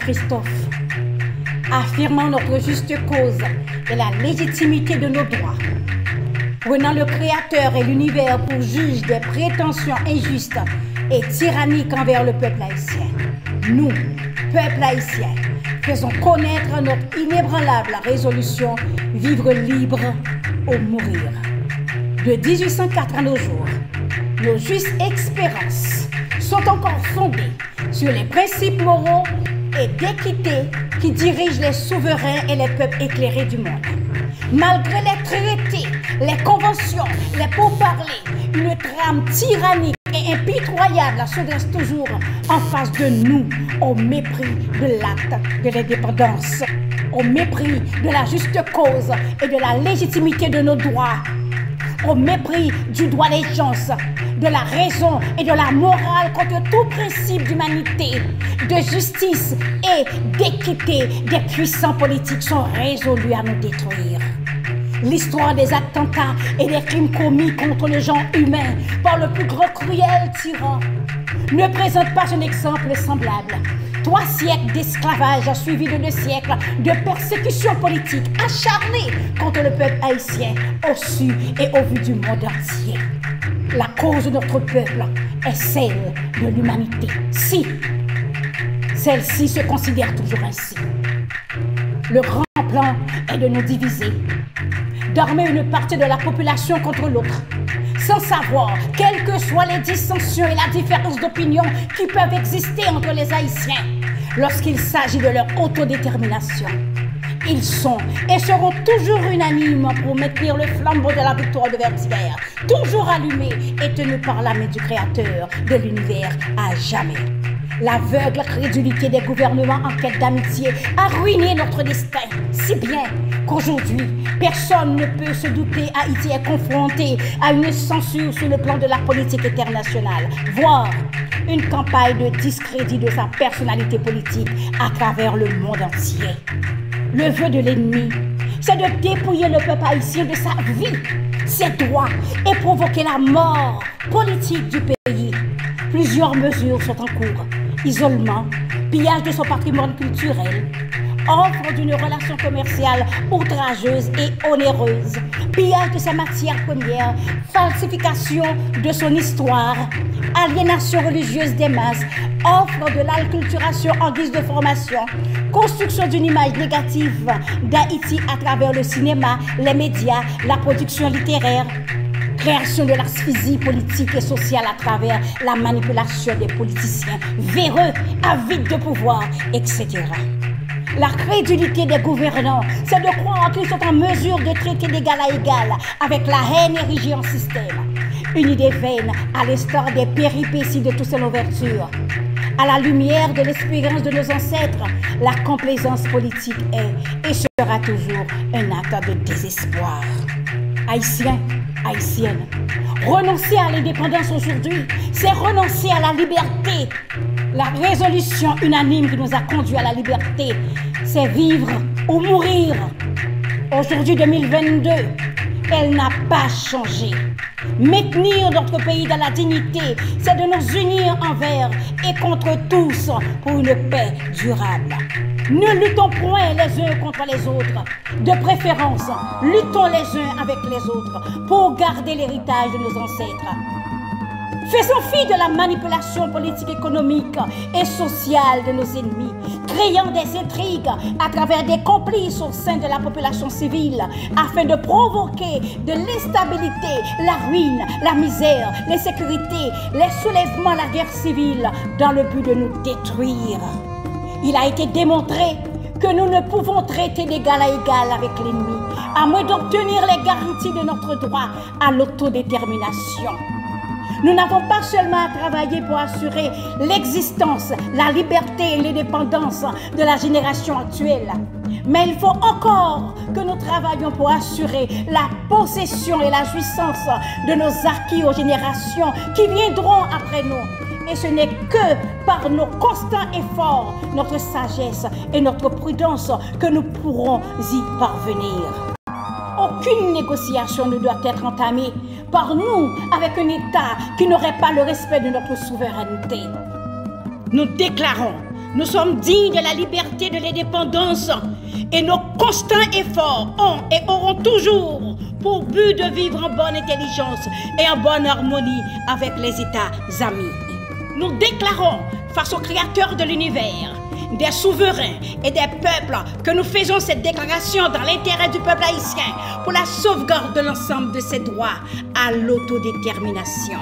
Christophe, affirmant notre juste cause et la légitimité de nos droits, prenant le Créateur et l'univers pour juge des prétentions injustes et tyranniques envers le peuple haïtien. Nous, peuple haïtien, faisons connaître notre inébranlable résolution « Vivre libre ou mourir ». De 1804 à nos jours, nos justes espérances sont encore fondées sur les principes moraux et d'équité qui dirigent les souverains et les peuples éclairés du monde. Malgré les traités, les conventions, les pourparlers, une trame tyrannique et impitoyable se dresse toujours en face de nous, au mépris de l'acte de l'indépendance, au mépris de la juste cause et de la légitimité de nos droits, au mépris du droit d'allégeance, de la raison et de la morale contre tout principe d'humanité, de justice et d'équité. Des puissants politiques sont résolus à nous détruire. L'histoire des attentats et des crimes commis contre le genre humain par le plus grand cruel tyran ne présente pas un exemple semblable. 3 siècles d'esclavage suivis de 2 siècles de persécution politique acharnée contre le peuple haïtien au su et au vu du monde entier. La cause de notre peuple est celle de l'humanité. Si celle-ci se considère toujours ainsi, le grand plan est de nous diviser, d'armer une partie de la population contre l'autre, sans savoir quelles que soient les dissensions et la différence d'opinion qui peuvent exister entre les Haïtiens lorsqu'il s'agit de leur autodétermination. Ils sont et seront toujours unanimes pour maintenir le flambeau de la victoire de Verdière, toujours allumé et tenu par la main du Créateur de l'univers à jamais. L'aveugle crédulité des gouvernements en quête d'amitié a ruiné notre destin, si bien qu'aujourd'hui, personne ne peut se douter Haïti est confronté à une censure sur le plan de la politique internationale, voire une campagne de discrédit de sa personnalité politique à travers le monde entier. Le vœu de l'ennemi, c'est de dépouiller le peuple haïtien de sa vie, ses droits et provoquer la mort politique du pays. Plusieurs mesures sont en cours. Isolement, pillage de son patrimoine culturel, offre d'une relation commerciale outrageuse et onéreuse, pillage de sa matière première, falsification de son histoire, aliénation religieuse des masses, offre de l'alculturation en guise de formation, construction d'une image négative d'Haïti à travers le cinéma, les médias, la production littéraire, création de l'asphyxie politique et sociale à travers la manipulation des politiciens véreux, avides de pouvoir, etc. La crédulité des gouvernants, c'est de croire qu'ils sont en mesure de traiter d'égal à égal avec la haine érigée en système. Une idée vaine à l'instar des péripéties de toutes ces ouvertures. À la lumière de l'expérience de nos ancêtres, la complaisance politique est et sera toujours un acte de désespoir. Haïtiens, Haïtiennes, renoncer à l'indépendance aujourd'hui, c'est renoncer à la liberté. La résolution unanime qui nous a conduit à la liberté, c'est vivre ou mourir. Aujourd'hui, 2022, elle n'a pas changé. Maintenir notre pays dans la dignité, c'est de nous unir envers et contre tous pour une paix durable. Ne luttons point les uns contre les autres. De préférence, luttons les uns avec les autres pour garder l'héritage de nos ancêtres. Faisons fi de la manipulation politique, économique et sociale de nos ennemis, créant des intrigues à travers des complices au sein de la population civile afin de provoquer de l'instabilité, la ruine, la misère, l'insécurité, les soulèvements, la guerre civile dans le but de nous détruire. Il a été démontré que nous ne pouvons traiter d'égal à égal avec l'ennemi, à moins d'obtenir les garanties de notre droit à l'autodétermination. Nous n'avons pas seulement à travailler pour assurer l'existence, la liberté et l'indépendance de la génération actuelle, mais il faut encore que nous travaillions pour assurer la possession et la jouissance de nos acquis aux générations qui viendront après nous. Et ce n'est que par nos constants efforts, notre sagesse et notre prudence que nous pourrons y parvenir. Aucune négociation ne doit être entamée par nous avec un État qui n'aurait pas le respect de notre souveraineté. Nous déclarons Nous sommes dignes de la liberté, de l'indépendance et nos constants efforts ont et auront toujours pour but de vivre en bonne intelligence et en bonne harmonie avec les États amis. Nous déclarons face au Créateur de l'univers, des souverains et des peuples que nous faisons cette déclaration dans l'intérêt du peuple haïtien pour la sauvegarde de l'ensemble de ses droits à l'autodétermination